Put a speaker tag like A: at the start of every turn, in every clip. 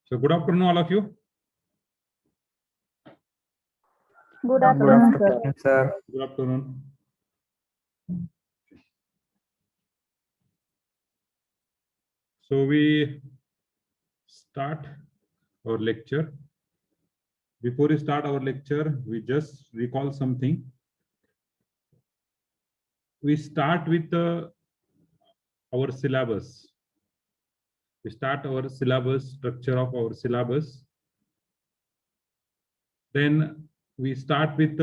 A: So good afternoon, all of you.
B: Good afternoon, sir.
A: Good afternoon. So we start our lecture. Before we start our lecture, we just recall something. We start with our syllabus. We start our syllabus, structure of our syllabus. Then we start with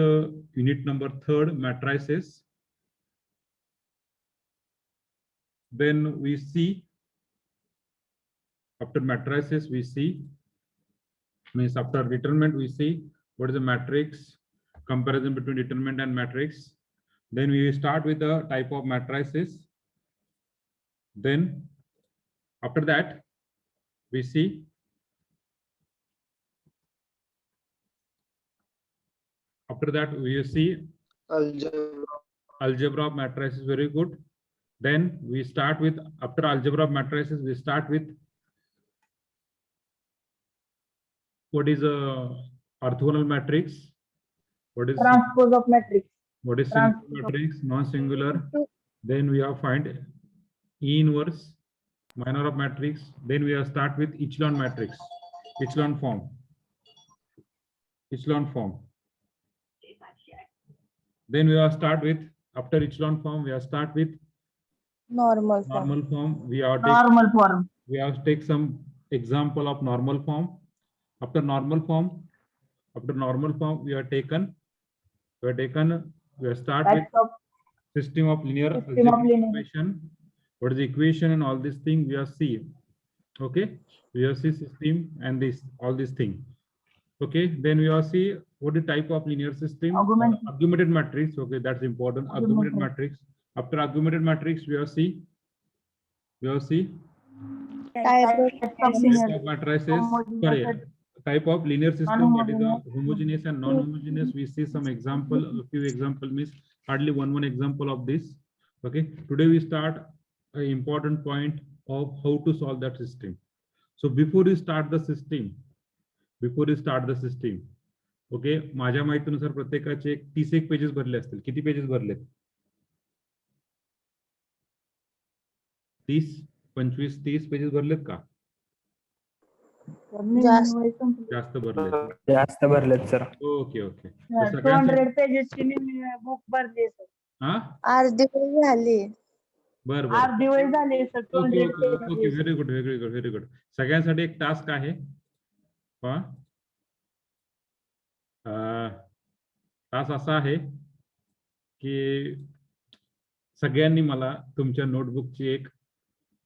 A: unit number 3rd, matrices. Then we see, after matrices, we see, means after determinant, we see what is the matrix, comparison between determinant and matrix. Then we start with the type of matrices. Then after that, we see algebra of matrices. Very good. Then we start with, after algebra of matrices, we start with what is a orthogonal matrix, what is
B: transpose of matrix,
A: what is singular matrix, non-singular. Then we have find E inverse, minor of matrix. Then we have start with echelon matrix, echelon form. Then we have start with, after echelon form, we have start with
B: normal
A: form. We have take some example of normal form. After normal form, we have start with system of linear equation. What is the equation and all this thing we have see. Okay, we have see system and this all this thing. Okay, then we have see what is type of linear system, augmented matrix. Okay, that's important. Augmented matrix. After augmented matrix, we have see
B: type
A: of matrices. Sorry, type of linear system, that is a homogeneous and non-homogeneous. We see some example, a few example means hardly one example of this. Okay, today we start an important point of how to solve that system. So before you start the system, okay, माझ्या माहितीनुसार प्रत्येकाचे 31 pages भरले असतील. किती pages भरलेत? 30, 25, 30 pages भरलेत का?
B: जास्त भरलेत sir.
A: Okay okay.
B: 200 पेजेसची book भरली sir.
A: हां,
B: अर्धी झाली.
A: बरं
B: अर्धी वेळ झाली सर.
A: Okay, very good. सगळ्यांसाठी एक टास्क आहे. पहा, तास असा आहे की सगळ्यांनी मला तुमच्या नोटबुकची एक,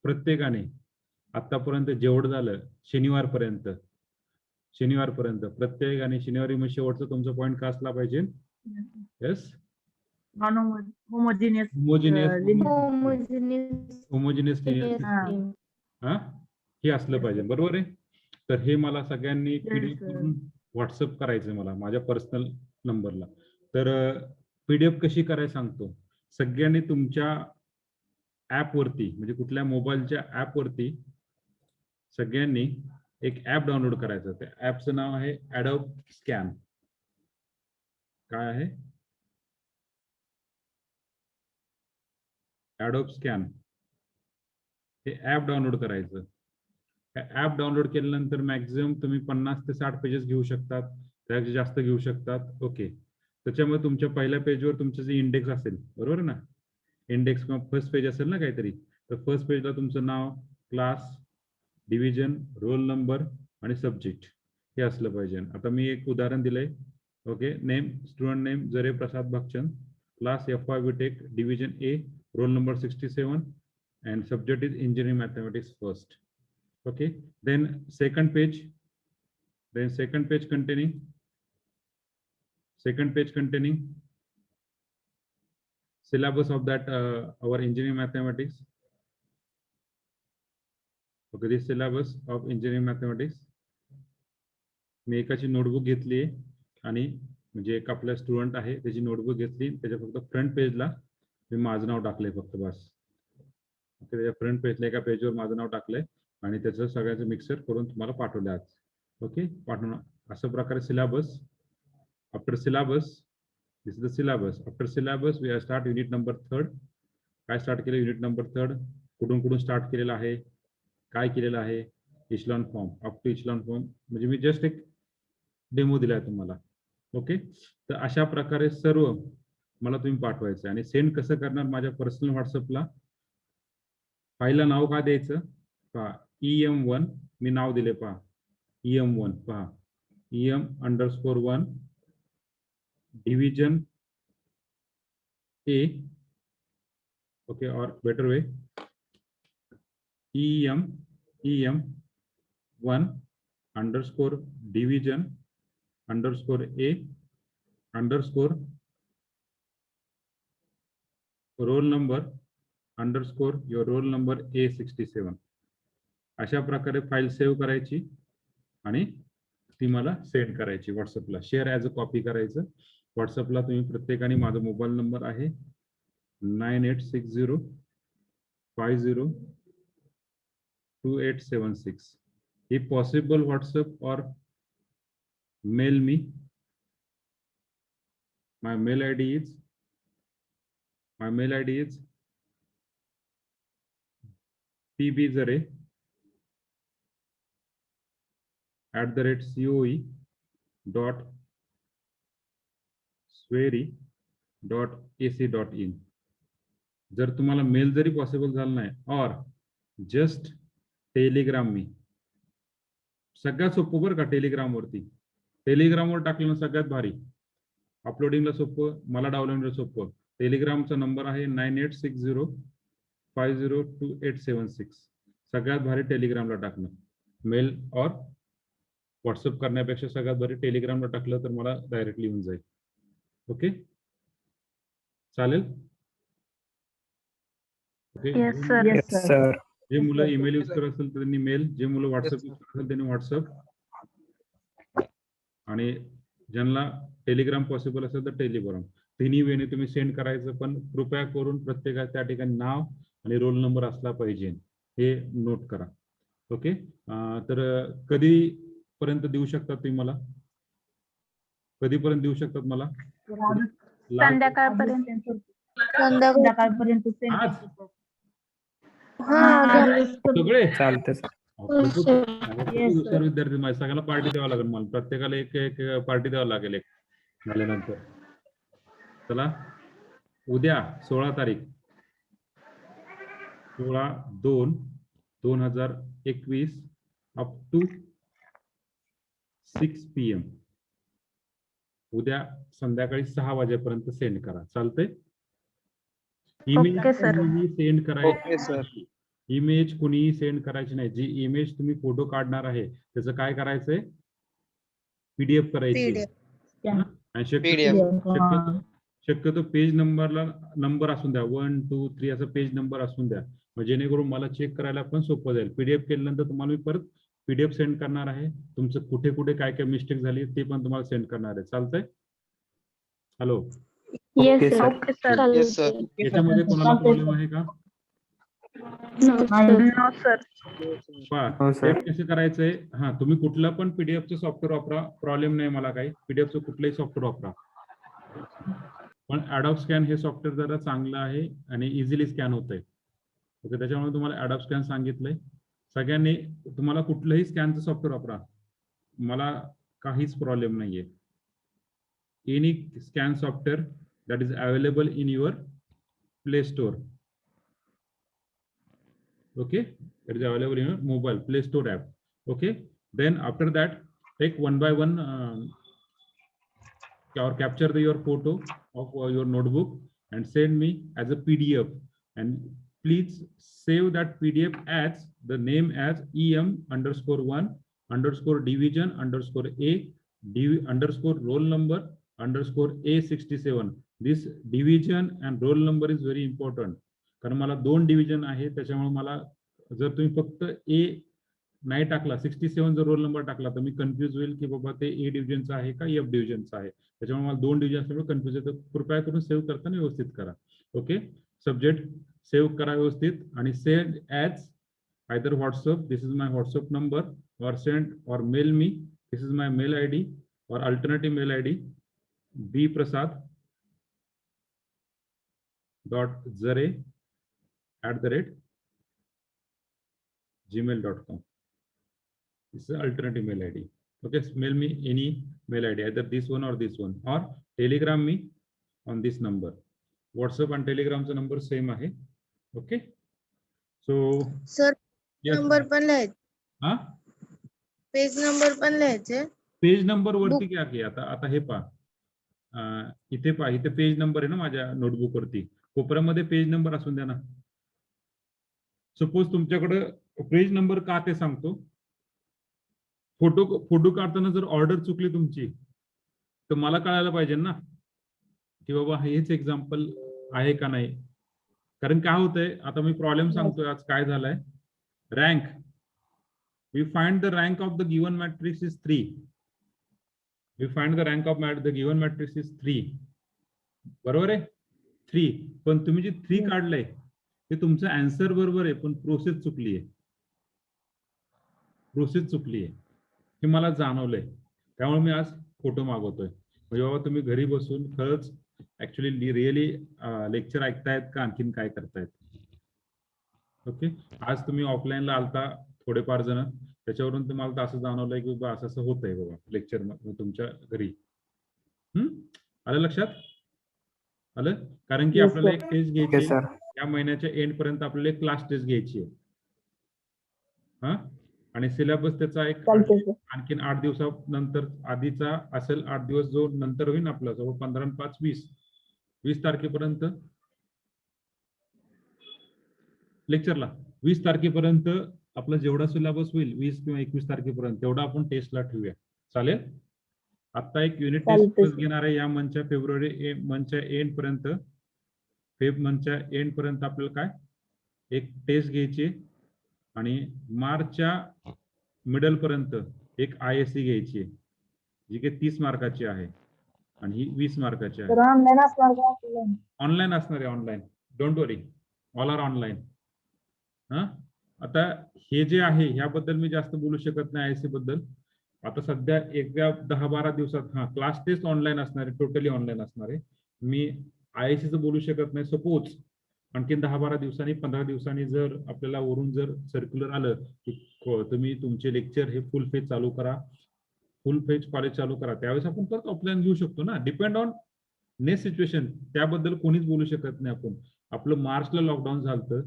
A: प्रत्येकाने आतापर्यंत जेवढं झालं शनिवारपर्यंत प्रत्येकाने शनिवारी मग शेवटचा तुमचा पॉइंट का असला पाहिजे? येस, होमोजिनियस हे असलं पाहिजे. बरोबर आहे. तर हे मला सगळ्यांनी पीडीएफ करून व्हॉट्सअप करायचं मला माझ्या पर्सनल नंबरला. तर पीडीएफ कशी करायला सांगतो. सगळ्यांनी तुमच्या ऍप वरती, म्हणजे कुठल्या मोबाईलच्या ऍप वरती सगळ्यांनी एक ऍप डाउनलोड करायचं. त्या ऍपचं नाव आहे ॲडोब स्कॅन. काय आहे? Adobe scan. हे ऍप डाउनलोड करायचं. ऍप डाउनलोड केल्यानंतर मॅक्झिमम तुम्ही 50 ते 60 पेजेस घेऊ शकतात, त्यापेक्षा जास्त घेऊ शकतात. ओके, त्याच्यामुळे तुमच्या पहिल्या पेजवर तुमचं जे इंडेक्स असेल, बरोबर ना, इंडेक्स किंवा फर्स्ट पेज असेल ना काहीतरी, तर फर्स्ट पेजला तुमचं नाव, क्लास, डिव्हिजन, रोल नंबर आणि सब्जेक्ट हे असलं पाहिजे. आता मी एक उदाहरण दिलंय. Okay, name, student name Jare Prasad Bhagchand, class FY BTech, division A, roll number 67 and subject is engineering mathematics first. Okay, then second page containing syllabus of that our engineering mathematics. Okay, this syllabus of engineering mathematics. मी एकाची notebook घेतली आणि म्हणजे एक आपला student आहे त्याची notebook घेतली, त्याच्या फक्त फ्रंट पेजला मी माझं नाव टाकलंय फक्त बस. ओके, त्याच्या फ्रंट पेजला एका पेजवर माझं नाव टाकलंय आणि त्याचं सगळ्याचं मिक्सर करून तुम्हाला पाठवले आज. ओके, पाठवणं अशा प्रकारे syllabus. After syllabus, this is the syllabus. After syllabus we start unit number 3. काय स्टार्ट केलं युनिट नंबर 3? कुठून कुठून स्टार्ट केलेलं आहे, काय केलेलं आहे, इचलॉन फॉर्म अप टू इचलॉन फॉर्म. म्हणजे मी जस्ट एक डेमो दिलाय तुम्हाला. ओके, तर अशा प्रकारे सर्व मला तुम्ही पाठवायचं आणि सेंड कसं करणार माझ्या पर्सनल व्हॉट्सअपला. फाईलला नाव काय द्यायचं पहा, EM1 मी नाव दिले पहा, EM1 पहा, EM_1 डिव्हिजन A. ओके, और better way EM1 underscore division underscore A underscore roll number underscore your roll number A67. अशा प्रकारे फाईल सेव्ह करायची आणि ती मला सेंड करायची व्हॉट्सअपला. शेअर ॲज अ कॉपी करायचं व्हॉट्सअपला. तुम्ही प्रत्येकाने, माझा मोबाईल नंबर आहे 9860502876. If possible, WhatsApp or mail me. My mail ID is pbzare@coe.sweri.ac.in. जर तुम्हाला मेल जरी पॉसिबल झालं नाही, और जस्ट टेलिग्राम मी, सगळ्यात सोपं बरं का टेलिग्रामवरती. टेलिग्रामवर टाकलं ना सगळ्यात भारी, अपलोडिंगला सोपं, मला डाउनलोडिंगला सोपं. टेलिग्रामचा नंबर आहे 9860502876. सगळ्यात भारी टेलिग्रामला टाकणं. मेल और व्हॉट्सअप करण्यापेक्षा सगळ्यात भारी टेलिग्रामला टाकलं तर मला डायरेक्टली येऊन जाईल. ओके, चालेल. Okay,
B: Yes, sir.
A: जे मुलं ईमेल यूज करत असेल त्यांनी मेल, जे मुलं व्हॉट्सअप यूज करत असेल त्यांनी व्हॉट्सअप, आणि ज्यांना टेलिग्राम पॉसिबल असेल तर टेलिग्राम. तिन्ही वेने तुम्ही सेंड करायचं, पण कृपया करून प्रत्येका त्या ठिकाणी नाव आणि रोल नंबर असला पाहिजे, हे नोट करा. ओके, तर कधी पर्यंत देऊ शकता तुम्ही मला, कधीपर्यंत देऊ शकतात मला?
B: संध्याकाळपर्यंत.
A: आज
B: आज
A: सगळे
C: चालते
A: हुशार विद्यार्थी माझे, सगळ्यांना पार्टी द्यावं लागेल मला, प्रत्येकाला एक एक पार्टी द्यावं लागेल एक झाल्यानंतर. चला, उद्या 16 तारीख 16/2/2021 अप टू 6 PM. उद्या संध्याकाळी 6 वाजेपर्यंत सेंड करा. चालतंय? Image
B: Okay, sir.
A: Send
C: okay sir.
A: करायची, इमेज कुणीही सेंड करायची नाही. जी इमेज तुम्ही फोटो काढणार आहे त्याचं काय करायचंय, PDF करायची.
D: PDF.
A: आणि शक्यतो पेज नंबरला नंबर असून द्या, 1 2 3 असं पेज नंबर असून द्या, मग जेणेकरून मला चेक करायला पण सोपं जाईल. PDF केल्यानंतर तुम्हाला मी परत PDF सेंड करणार आहे. तुमचं कुठे कुठे काय काय मिस्टेक झाली ते पण तुम्हाला सेंड करणार आहे. चालतंय? Hello,
B: Yes,
C: Okay,
B: sir.
C: sir.
B: Okay, sir.
D: Yes, sir.
A: याच्यामध्ये कोणाला प्रॉब्लेम आहे का?
B: No, sir.
C: हो, sir.
A: कसं करायचंय, हा तुम्ही कुठलं पण पीडीएफचं सॉफ्टवेअर वापरा, प्रॉब्लेम नाही मला काही. पीडीएफचं कुठलंही सॉफ्टवेअर वापरा, पण ॲडॉब स्कॅन हे सॉफ्टवेअर जरा चांगलं आहे आणि इझिली स्कॅन होत आहे. ओके, त्याच्यामुळे तुम्हाला ॲडॉब स्कॅन सांगितलंय. सगळ्यांनी तुम्हाला कुठलंही स्कॅनचं सॉफ्टवेअर वापरा, मला काहीच प्रॉब्लेम नाहीये. Any scan software that is available in your Play Store. Okay, that is available in your mobile Play Store app. Okay, then after that take one by one or capture your photo of your notebook and send me as a PDF, and please save that PDF as the name as EM_1_division_A_roll number A67. This division and roll number is very important, कारण मला 2 division आहे, त्याच्यामुळे मला जर तुम्ही फक्त A नाही टाकला, 67 जर रोल नंबर टाकला तर मी कन्फ्युज होईल की बाबा ते A डिव्हिजनचा आहे का F डिव्हिजनचा आहे. त्याच्यामुळे मला 2 डिव्हिजन असल्यामुळे कन्फ्युज होतं. कृपया करून सेव्ह करताना व्यवस्थित करा. ओके, सब्जेक्ट सेव्ह करा व्यवस्थित आणि send as either WhatsApp, this is my WhatsApp number, or send or mail me, this is my mail ID, or alternative mail ID, bprasad.zare@gmail.com. This is alternative mail ID. Okay, mail me any mail ID, either this one or this one, or telegram me on this number. WhatsApp and Telegramचा number same आहे. Okay, so
D: sir
A: yes,
D: number पण लिहायचे,
A: हा
D: page number पण लिहायचे.
A: Page number वरती क्या की आता हे पहा, इथे पहा, इथे पेज नंबर आहे ना माझ्या नोटबुक वरती, कोपऱ्यामध्ये पेज नंबर असून द्या ना. सपोज तुमच्याकडे पेज नंबर का ते सांगतो. फोटो काढताना जर ऑर्डर चुकली तुमची, तर मला कळायला पाहिजे ना की बाबा हेच एक्झाम्पल आहे का नाही. कारण काय होतंय, आता मी प्रॉब्लेम सांगतोय आज काय झालाय. Rank, we find the rank of the given matrix is 3. We find the rank of the given matrix is 3. बरोबर आहे, 3. पण तुम्ही जे 3 काढलंय ते तुमचं आन्सर बरोबर आहे, पण प्रोसेस चुकली आहे. प्रोसेस चुकली आहे हे मला जाणवलंय. त्यामुळे मी आज फोटो मागवतोय. म्हणजे बाबा तुम्ही घरी बसून खरंच ऍक्च्युली रिअली लेक्चर ऐकतायत का आणखीन काय करतायत. ओके, आज तुम्ही ऑफलाईनला आलता थोडेफार जण, त्याच्यावरून तुम्हाला तर असं जाणवलंय की बाबा असं होतंय बाबा लेक्चर तुमच्या घरी. आलं लक्षात? आलं? कारण की आपल्याला एक टेस्ट घ्यायची, या महिन्याच्या एंड पर्यंत आपल्याला एक क्लास टेस्ट घ्यायची आहे. हा, आणि सिलेबस त्याचा एक आणखीन 8 दिवसानंतर आधीचा असेल. 8 दिवस जो नंतर होईल आपला, जवळ 15 आणि 5 20 तारखेपर्यंत लेक्चरला, 20 तारखेपर्यंत आपला जेवढा सिलेबस होईल 20 किंवा 21 तारखेपर्यंत तेवढा आपण टेस्टला ठेवूया. चालेल? आता एक युनिट टेस्ट घेणार आहे या मंथच्या फेब्रुवारी मंथच्या एंड पर्यंत. फेब मंथच्या एंड पर्यंत आपल्याला काय एक टेस्ट घ्यायची, आणि मार्चच्या मिडल पर्यंत एक ISC घ्यायची आहे, जी की 30 मार्काची आहे आणि ही 20 मार्काची आहे. ऑनलाईन असणार आहे, online. Don't worry, all are online. हा, आता हे जे आहे ह्याबद्दल मी जास्त बोलू शकत नाही ISC बद्दल. आता सध्या एका 10-12 दिवसात क्लास टेस्ट ऑनलाईन असणार आहे, टोटली ऑनलाईन असणार आहे. मी ISC चं बोलू शकत नाही. सपोज आणखीन 10-12 दिवसांनी 15 दिवसांनी जर आपल्याला वरून जर सर्क्युलर आलं की तुम्ही तुमचे लेक्चर हे फुल फेज चालू करा, फुल फेज कॉलेज चालू करा, त्यावेळेस आपण परत ऑफलाईन घेऊ शकतो ना. डिपेंड ऑन नेक्स्ट सिच्युएशन, त्याबद्दल कोणीच बोलू शकत नाही आपण. आपलं मार्चला लॉकडाऊन झालं,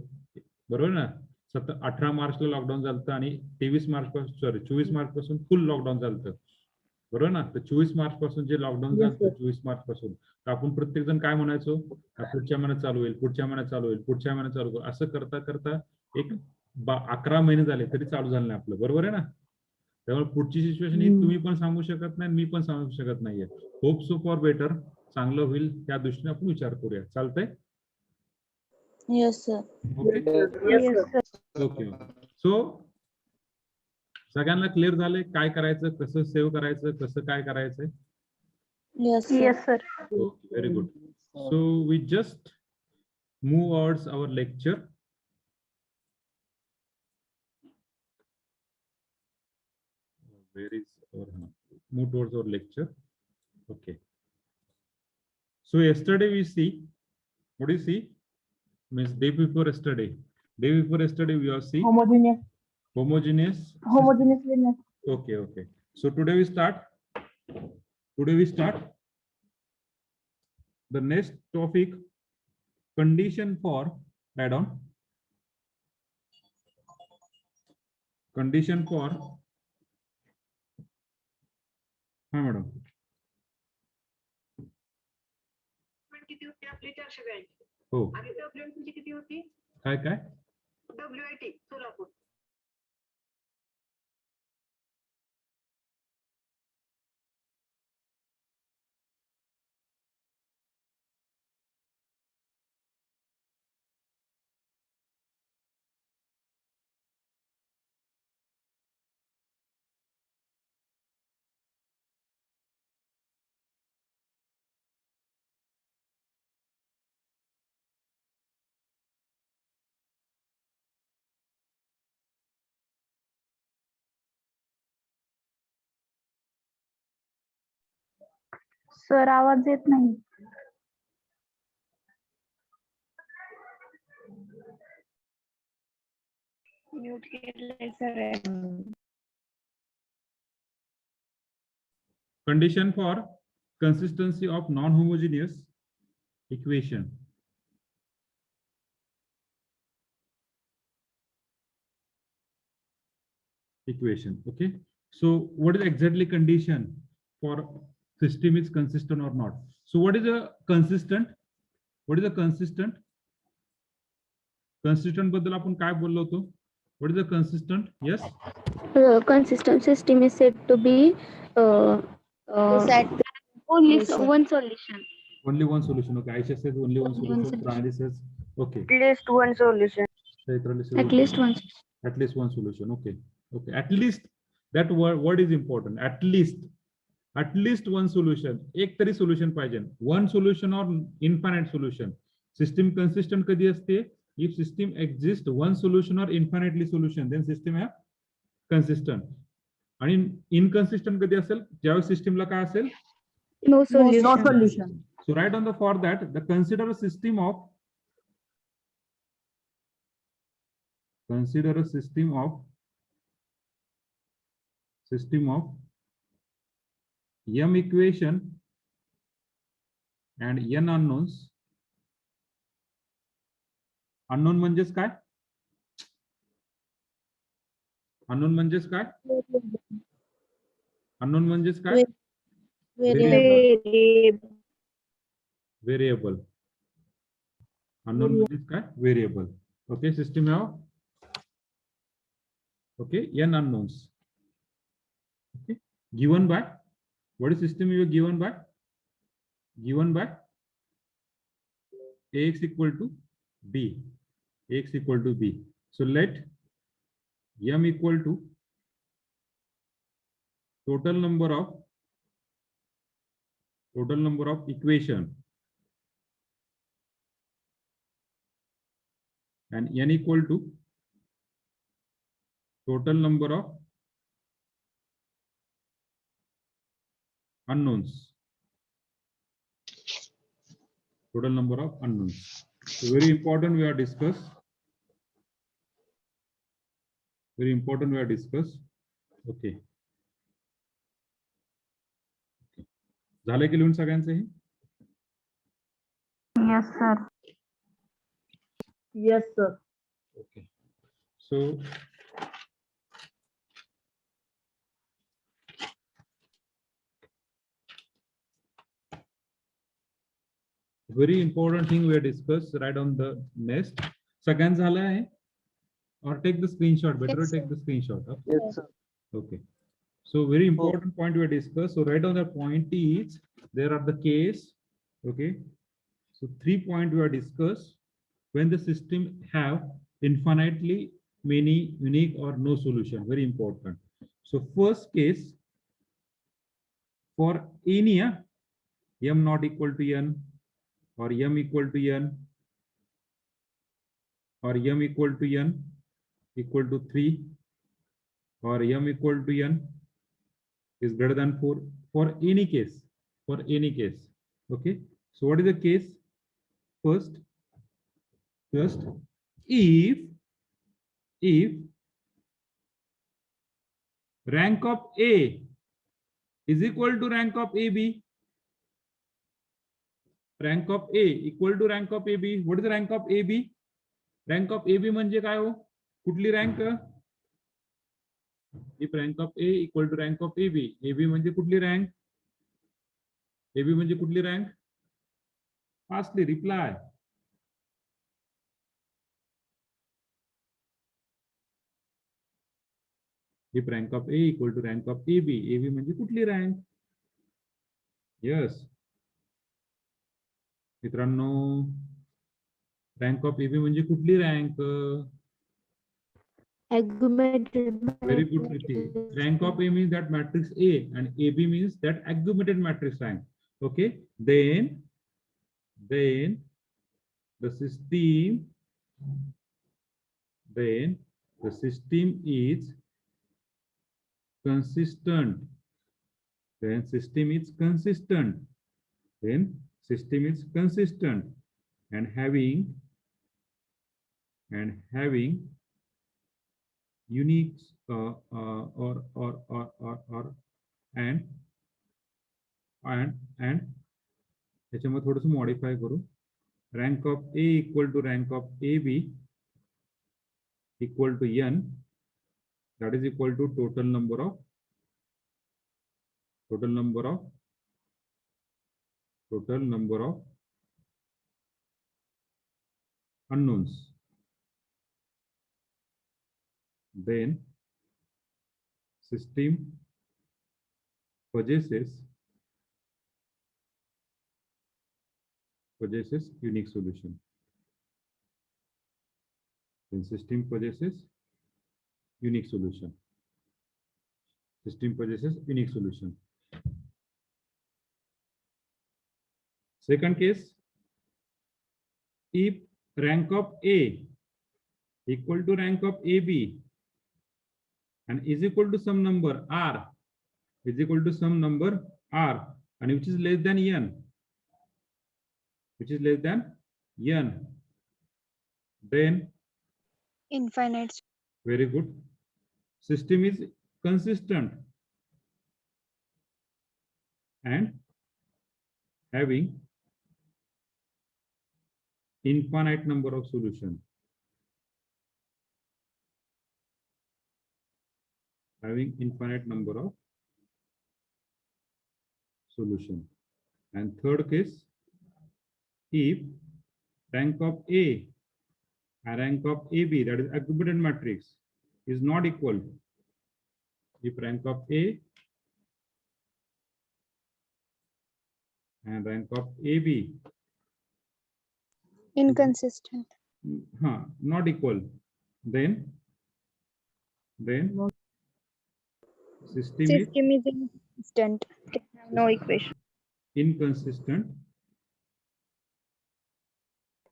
A: बरोबर ना. 18 मार्चला लॉकडाऊन झालं आणि 24 मार्च पासून फुल लॉकडाऊन झालं, बरोबर ना. तर 24 मार्च पासून जे लॉकडाऊन झालं, 24 मार्च पासून, तर आपण प्रत्येक जण काय म्हणायचो, पुढच्या महिन्यात चालू होईल, पुढच्या महिन्यात चालू होईल, पुढच्या महिन्यात चालू होईल, असं करता करता एक 11 महिने झाले तरी चालू झालं नाही आपलं, बरोबर आहे ना. त्यामुळे पुढची सिच्युएशन ही तुम्ही पण सांगू शकत नाही, मी पण सांगू शकत नाहीये. होप सो फॉर बेटर, चांगलं होईल त्या दृष्टीने आपण विचार करूया. चालतंय?
D: Yes sir.
A: ओके. सो सगळ्यांना क्लिअर झालंय काय करायचं, कसं सेव्ह करायचं, कसं काय करायचंय?
D: Yes sir.
A: Very good. So we just move towards our lecture. Where is our move towards our lecture? Okay. So yesterday we see, what do you see? Means day before yesterday. Day before yesterday we have seen homogeneous. Okay, okay. So today we start. The next topic, condition for add-on. Condition for, हाँ madam.
B: किती होती आपली 482.
A: हो.
B: आणि WIT किती होती?
A: काय
B: WIT Solapur. Sir आवाज येत नाही. म्यूट केलंय sir.
A: Condition for consistency of non-homogeneous equation. Okay. So what is exactly condition for system is consistent or not? So what is a consistent? What is a consistent? Consistent बद्दल आपण काय बोललो होतो? What is a consistent? Yes.
E: Consistent system is said to be
D: Set
E: only
D: solution.
E: one solution.
A: Only one solution. Okay. Aisha says only one
E: Only one
A: solution. Pranali says okay.
B: At least one solution.
A: Chaitrali says
E: At least one.
A: At least one solution. Okay. Okay. At least that word is important. At least one solution. एक तरी solution पाहिजे. One solution or infinite solution. System consistent कधी असते? If system exists one solution or infinitely solution, then system आहे consistent. आणि inconsistent कधी असेल? ज्यावेळेस सिस्टमला काय असेल?
E: No solution.
B: No solution.
A: So write on the for that the consider a system of m equation and n unknowns. Unknown म्हणजेच काय? Unknown म्हणजेच काय? Unknown म्हणजेच काय? Variable. Unknown म्हणजेच काय? Variable. Okay, system have okay n unknowns. Okay, given by what is system you are given by? Given by ax equal to b. Ax equal to b. So let m equal to total number of equation and n equal to total number of unknowns. Total number of unknowns. So very important we are discuss. Very important we are discuss. Okay. झाले की लिहून सगळ्यांचे हे?
B: Yes sir. Yes sir.
A: Okay. So very important thing we discussed right on the next. सगळ्यांचं झालं आहे? Or take the screenshot. Better
D: Yes,
A: take the screenshot. Huh?
C: Yes, sir.
A: Okay. So very important point we discussed. So write down the point is there are the case. Okay. So 3 points we are discussed when the system have infinitely many unique or no solution. Very important. So first case for any m not equal to n or m equal to n or m equal to n equal to 3 or m equal to n is greater than 4 for any case. Okay. So what is the case? First if rank of A is equal to rank of AB, rank of A equal to rank of AB. What is the rank of AB? Rank of AB म्हणजे काय हो? कुठली rank? If rank of A equal to rank of AB, AB म्हणजे कुठली rank? AB म्हणजे कुठली rank? Fastly reply. If rank of A equal to rank of AB, AB म्हणजे कुठली रँक? Yes. मित्रांनो, रँक ऑफ AB म्हणजे कुठली rank?
E: Augmented.
A: Very good, Priti. Rank of A means that matrix A and AB means that augmented matrix rank. Okay. Then the system is consistent. Then system is consistent. then system is consistent and having unique and त्याच्यामध्ये थोडंसं modify करू. Rank of A equal to rank of AB equal to n, that is equal to total number of unknowns. Then system possesses unique solution. Then system possesses unique solution. Second case, if rank of A equal to rank of AB and is equal to some number R, and which is less than n, then
D: infinite.
A: very good, system is consistent and having infinite number of solution. And third case, if rank of A and rank of AB, that is equivalent matrix, is not equal. If rank of A and rank of AB
D: Inconsistent.
A: not equal, then system is
D: System is inconsistent. Can have no equation.
A: inconsistent.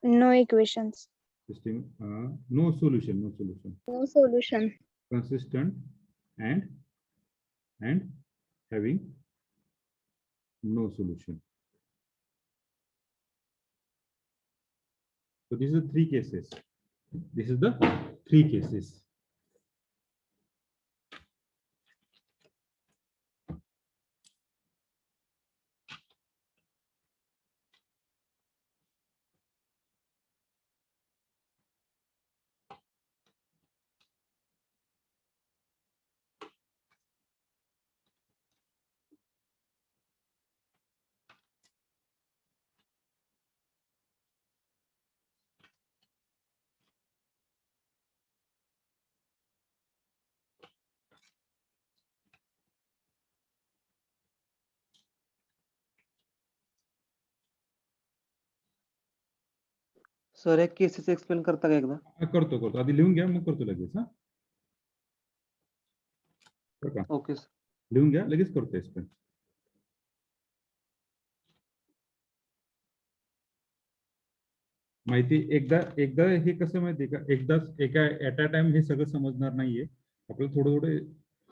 D: No equations.
A: System no solution.
D: No solution.
A: Consistent and having no solution. So these are three cases.
C: Sir एक cases explain करता का एकदा?
A: करतो आधी लिहून घ्या, मग करतो लगेच.
C: Okay sir.
A: लिहून घ्या, लगेच करतो एक्सप्लेन. माहिती एकदा हे कसं माहिती का, एकदाच एका ऍट अ टाइम हे सगळं समजणार नाहीये. आपल्याला थोडं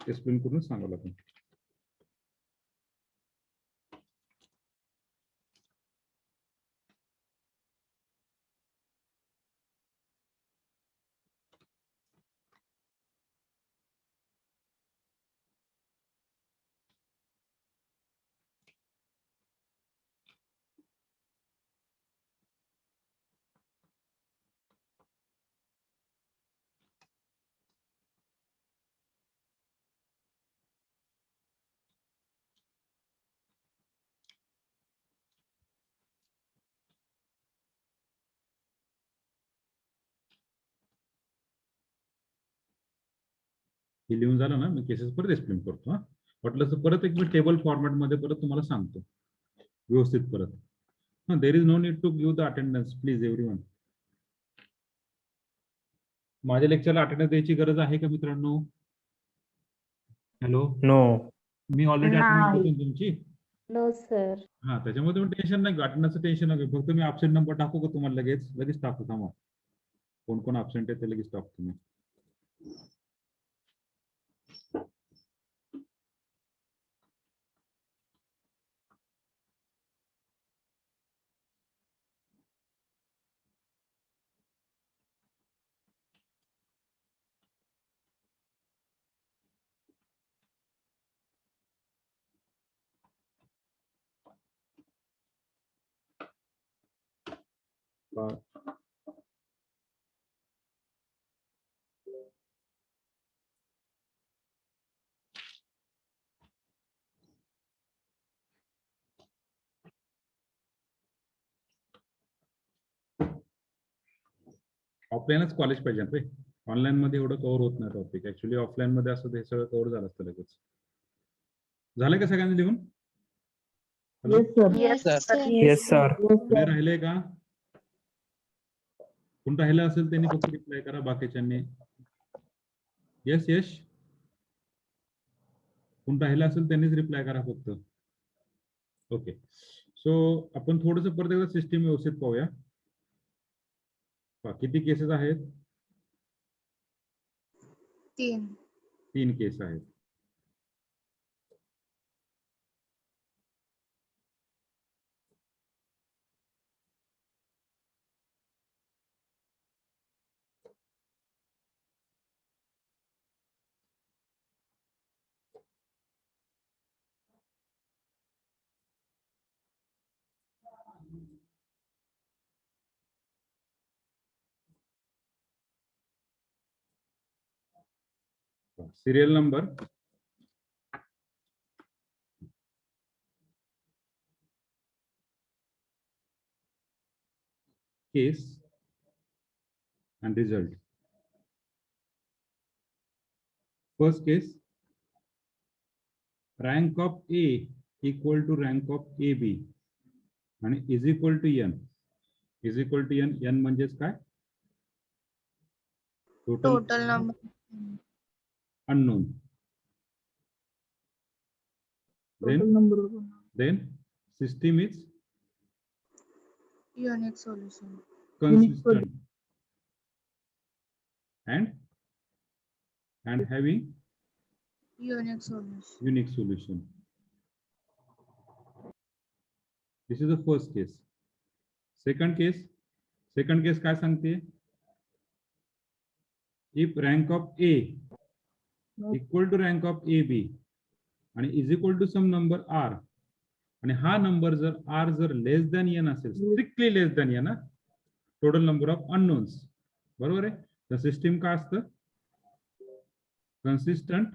A: एक्सप्लेन करून सांगावं लागेल. हे लिहून झालं ना, मी केसेस परत एक्सप्लेन करतो. वाटलं तर परत एक मी टेबल फॉर्मॅट मध्ये परत तुम्हाला सांगतो व्यवस्थित परत. There is no need to give the attendance please everyone. माझ्या लेक्चरला अटेंडन्स द्यायची गरज आहे का मित्रांनो? हॅलो.
F: नो.
A: मी ऑलरेडी अटेंडन्स देतो तुमची.
E: No sir.
A: त्याच्यामध्ये तुम्ही टेन्शन नाही, अटेंडन्सचं टेन्शन नाही. फक्त मी ॲब्सेंट नंबर टाकू का तुम्हाला? लगेच टाकू. थांबा, कोण ॲब्सेंट आहे ते लगेच टाकतो तुम्ही. ऑफलाईनच कॉलेज पाहिजे रे. ऑनलाईन मध्ये एवढं कव्हर होत नाही टॉपिक. ऍक्च्युली ऑफलाईन मध्ये असं ते सगळं कव्हर झालं असतं लगेच. झालं का सगळ्यांनी लिहून? Hello?
B: Yes, sir.
D: Yes, sir.
F: Yes, sir.
A: कोणी राहिले का? कोण राहिलं असेल त्यांनी फक्त रिप्लाय करा, बाकीच्यांनी येस यश. कोण राहिलं असेल त्यांनीच रिप्लाय करा फक्त. ओके. सो आपण थोडस परत एकदा सिस्टीम व्यवस्थित पाहूया. किती केसेस आहेत? 3 केस आहेत. Serial number, case and result. First case, rank of A equal to rank of AB आणि is equal to n. Is equal to n. n म्हणजेच काय?
B: Total number.
A: Unknown. Then system is
B: Unique solution.
A: consistent and having
B: Unique solution.
A: unique solution. This is the first case. Second case काय सांगते? If rank of A equal to rank of AB आणि is equal to some number R आणि हा number जर R जर less than n असेल, strictly less than n, total number of unknowns, बरोबर आहे. तर सिस्टीम काय असतं? Consistent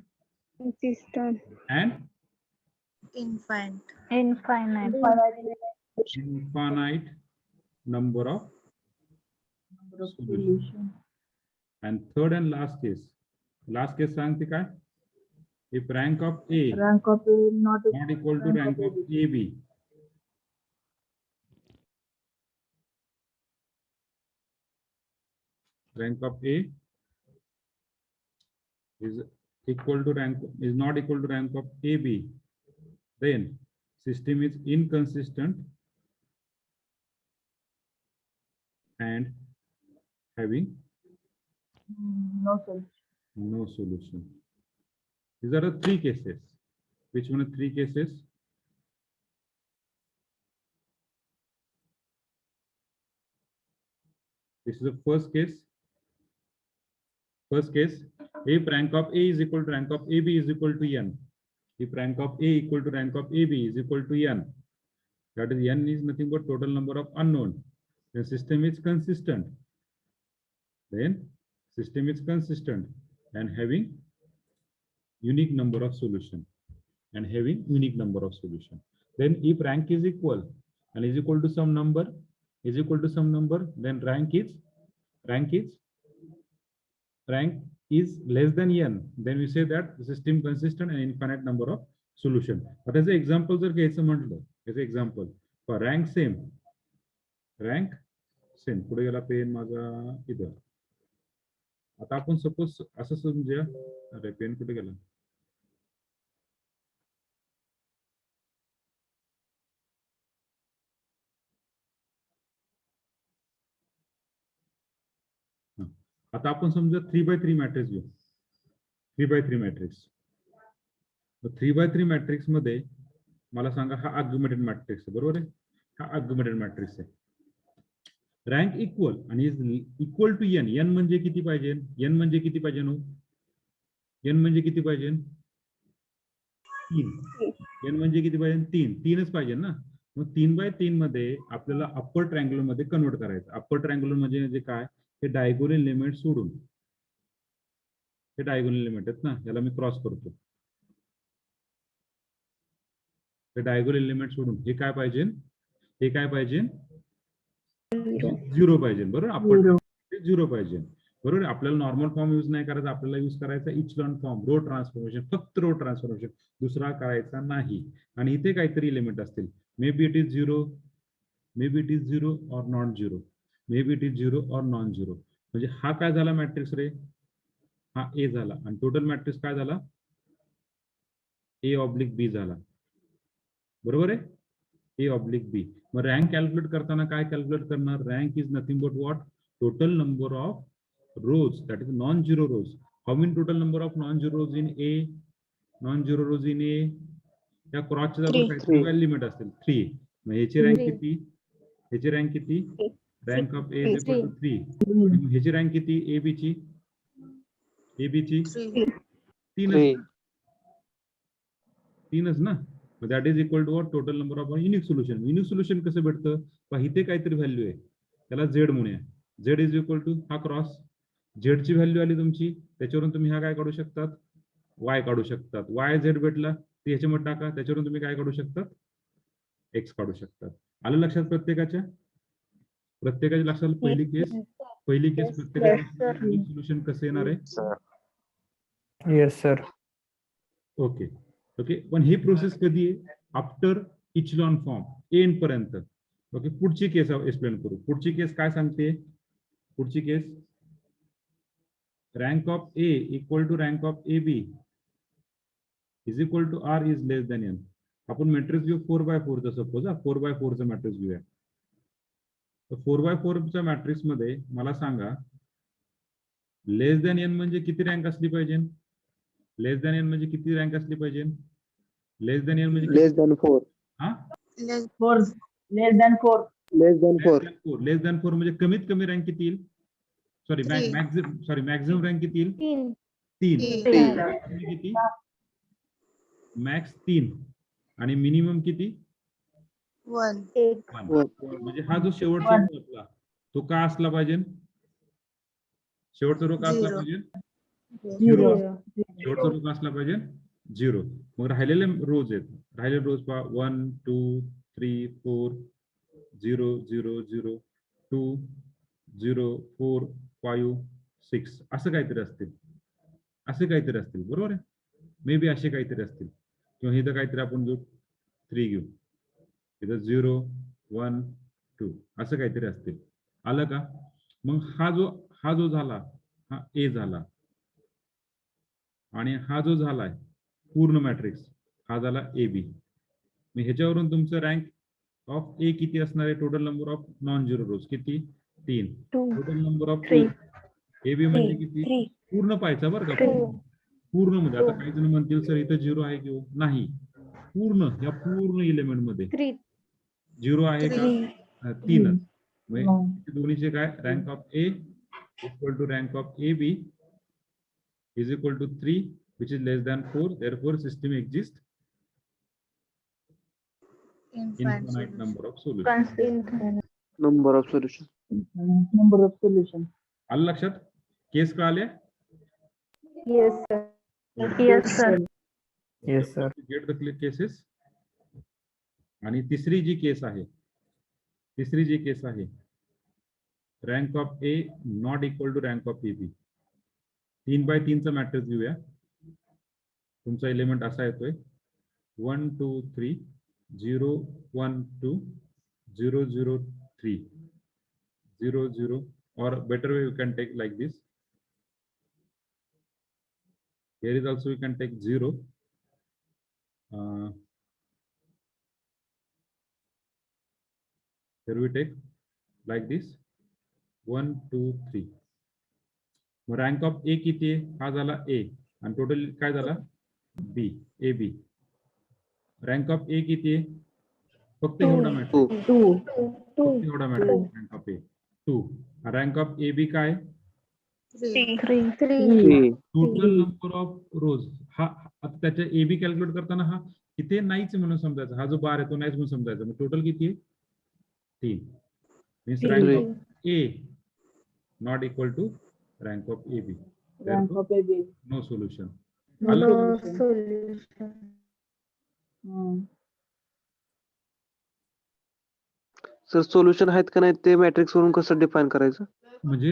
A: and
B: Infinite.
A: infinite number of solution. And third and last case सांगते काय? If rank of A not equal to rank of AB, rank of A is not equal to rank of AB, then system is inconsistent and having no solution. These are the 3 cases. Which one are 3 cases? This is the first case. First case, if rank of A is equal to rank of AB is equal to n. If rank of A equal to rank of AB is equal to n, that is n is nothing but total number of unknown. The system is consistent. Then system is consistent and having unique number of solution. Then if rank is equal and is equal to some number, then rank is less than n. Then we say that the system consistent and infinite number of solution. But as an example जर घ्यायचं म्हटलं, as an example for rank same, पुढे गेला pen माझा इथं. आता आपण suppose असं समजूया, अरे पेन कुठे गेला? आता आपण समजा 3x3 मॅट्रिक्स घेऊ. 3x3 matrix. 3x3 मॅट्रिक्स मध्ये मला सांगा, हा आर्ग्युमेंटेड मॅट्रिक्स आहे, बरोबर आहे? हा आर्ग्युमेंटेड मॅट्रिक्स आहे. रँक इक्वल आणि is equal to n. n म्हणजे किती पाहिजे? n म्हणजे किती पाहिजे? n म्हणजे किती पाहिजे? 3. n म्हणजे किती पाहिजे? 3. 3च पाहिजे ना. मग 3x3 मध्ये आपल्याला अप्पर ट्रायंग्युलर मध्ये कन्वर्ट करायचं. अप्पर ट्रायंग्युलर म्हणजे काय, हे डायगोनल एलिमेंट सोडून, हे डायगोनल एलिमेंट आहेत ना, याला मी क्रॉस करतो. हे डायगोनल एलिमेंट सोडून हे काय पाहिजे, हे काय पाहिजे, 0 पाहिजे. बरोबर, अप्पर 0 पाहिजे. बरोबर, आपल्याला नॉर्मल फॉर्म यूज नाही करायचा, आपल्याला यूज करायचा इचलॉन फॉर्म, रो ट्रान्सफॉर्मेशन, फक्त रो ट्रान्सफॉर्मेशन, दुसरा करायचा नाही. आणि इथे काहीतरी एलिमेंट असतील, may be it is 0, may be it is 0 और not 0, may be it is 0 और नॉन 0. म्हणजे हा काय झाला मॅट्रिक्स रे, हा ए झाला. आणि टोटल मॅट्रिक्स काय झाला, ए ऑब्लिक बी झाला. बरोबर आहे, ए ऑब्लिक बी. मग रँक कॅल्क्युलेट करताना काय कॅल्क्युलेट करणार, rank is nothing but what, total number of rows, that is non-zero rows. How many total number of non-zero rows in A? Non-zero rows in A. या क्रॉसच्या जागी काहीतरी value limit असतील 3. मग ह्याची rank किती, ह्याची रँक किती, rank of A is equal to 3. आणि ह्याची रँक किती, AB ची, AB ची 3च ना. मग that is equal to total number of unique solution. Unique solution कसं भेटतं, पहा इथे काहीतरी व्हॅल्यू आहे, त्याला झेड म्हणूया. झेड इज इक्वल टू हा क्रॉस, झेडची व्हॅल्यू आली तुमची, त्याच्यावरून तुम्ही हा काय काढू शकतात, वाय काढू शकतात. वाय झेड भेटला ते ह्याच्यामध्ये टाका, त्याच्यावरून तुम्ही काय काढू शकतात, एक्स काढू शकतात. आलं लक्षात प्रत्येकाच्या लक्षात. पहिली केस प्रत्येकाच्या सोल्युशन कसं येणार आहे.
F: Yes sir.
A: Okay okay. पण ही प्रोसेस कधी आहे, आफ्टर इचलॉन फॉर्म एन पर्यंत. ओके, पुढची केस एक्सप्लेन करू. पुढची केस काय सांगते, पुढची case rank of A equal to rank of AB is equal to R is less than N. आपण मॅट्रिक्स घेऊ 4x4 चा, सपोज 4x4 चा मॅट्रिक्स घेऊया. तर 4x4 च्या मॅट्रिक्स मध्ये मला सांगा, लेस दॅन एन म्हणजे किती रँक असली पाहिजे, लेस दॅन एन म्हणजे किती रँक असली पाहिजे, लेस दॅन एन म्हणजे
C: लेस दॅन 4.
A: हा,
B: लेस दॅन 4.
A: लेस दॅन 4 म्हणजे कमीत कमी रँक किती येईल, सॉरी मॅक्झिमम रँक किती येईल, 3. किती, मॅक्स 3 आणि मिनिमम किती,
B: 1.
A: 1. म्हणजे हा जो शेवटचा रो असला तो का असला पाहिजे, शेवटचा रो का असला पाहिजे, 0. शेवटचा रो का असला पाहिजे, 0. मग राहिलेले रोज आहेत, राहिलेले रोज पहा 1 2 3 4 0 0 0 2 0 4 5 6 असं काहीतरी असतील, बरोबर आहे. मे बी असे काहीतरी असतील, किंवा इथं काहीतरी आपण घेऊ 3 घेऊ, इथं 0 1 2 असं काहीतरी असतील. आलं का. मग हा जो झाला हा ए झाला, आणि हा जो झालाय पूर्ण मॅट्रिक्स हा झाला ए बी. मग ह्याच्यावरून तुमचं रँक ऑफ ए किती असणार आहे, total number of non zero rows किती, 3. Total number of A B म्हणजे किती, पूर्ण पाहायचा बरं का, पूर्ण मध्ये. आता काही जण म्हणतील सर इथं 0 आहे किंवा नाही, पूर्ण या पूर्ण एलिमेंट मध्ये 0 आहे का, 3च. म्हणजे दोन्हीचे काय, rank of A equal to rank of A B is equal to 3, which is less than 4. Therefore, system exists infinite number of solutions.
C: Number of solution.
A: आलं लक्षात, केस कळाले.
E: Yes sir.
F: Yes sir.
A: Get the cases. आणि तिसरी जी case आहे, rank of A not equal to rank of A B. 3x3 चा matrix घेऊया. तुमचा एलिमेंट असा येतोय 1 2 3 0 1 2 0 0 3 0 0, or better way you can take like this. Here is also you can take 0. Here we take like this 1 2 3. मग rank of A किती आहे, हा झाला ए, आणि टोटल काय झाला B, A B. Rank of A किती आहे, फक्त एवढा मॅट्रिक्स, फक्त एवढा matrix rank of A 2. Rank of A B काय,
C: 3.
A: Total number of rows. हा आता त्याच्या ए बी कॅल्क्युलेट करताना हा इथे नाहीच म्हणून समजायचं, हा जो बार आहे तो नाहीच म्हणून समजायचा. मग टोटल किती आहे? 3. मीन्स
B: तीन.
A: Rank
C: Three.
A: Of A not equal to rank of A B.
B: Rank of AB.
A: No solution.
B: No
A: आलं?
B: solution.
E: solution.
B: Hmm.
C: Sir solution आहेत का नाही ते मॅट्रिक्स वरून कसं डिफाईन करायचं?
A: म्हणजे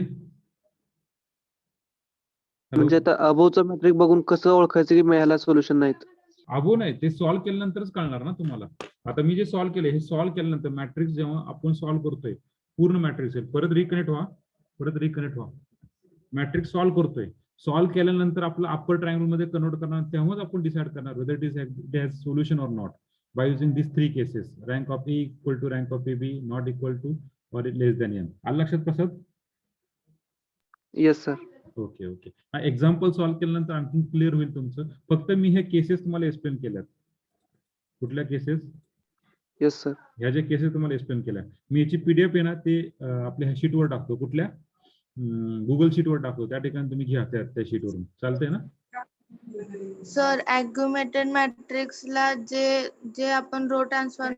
C: म्हणजे आता अबोवचा मॅट्रिक बघून कसं ओळखायचं की ह्याला सोल्युशन नाहीत?
A: अबो नाही, ते सॉल्व्ह केल्यानंतरच कळणार ना तुम्हाला. आता मी जे सॉल्व्ह केले हे सॉल्व्ह केल्यानंतर मॅट्रिक्स जेव्हा आपण सॉल्व्ह करतोय पूर्ण मॅट्रिक्स आहे, परत रिकनेक्ट व्हा, मॅट्रिक्स सॉल्व्ह करतोय. सॉल्व्ह केल्यानंतर आपलं अप्पर ट्रायंगल मध्ये कन्वर्ट करणार, तेव्हाच आपण डिसाइड करणार whether it has solution or not by using these 3 cases. Rank of A equal to rank of AB, not equal to or less than n. आलं लक्षात Prasad?
C: Yes sir.
A: Okay okay. हा example solve केल्यानंतर आणखी clear होईल तुमचं. फक्त मी हे cases तुम्हाला explain केल्यात. कुठल्या केसेस?
C: Yes sir.
A: ह्या ज्या केसेस तुम्हाला एक्सप्लेन केल्या, मी याची पीडीएफ आहे ना ते आपल्या ह्या शीटवर टाकतो. कुठल्या? गुगल शीटवर टाकतो. त्या ठिकाणी तुम्ही घ्या त्या शीटवरून. चालतंय ना?
F: सर अॅग्युमेटेड मॅट्रिक्सला जे आपण रो ट्रान्सफॉर्म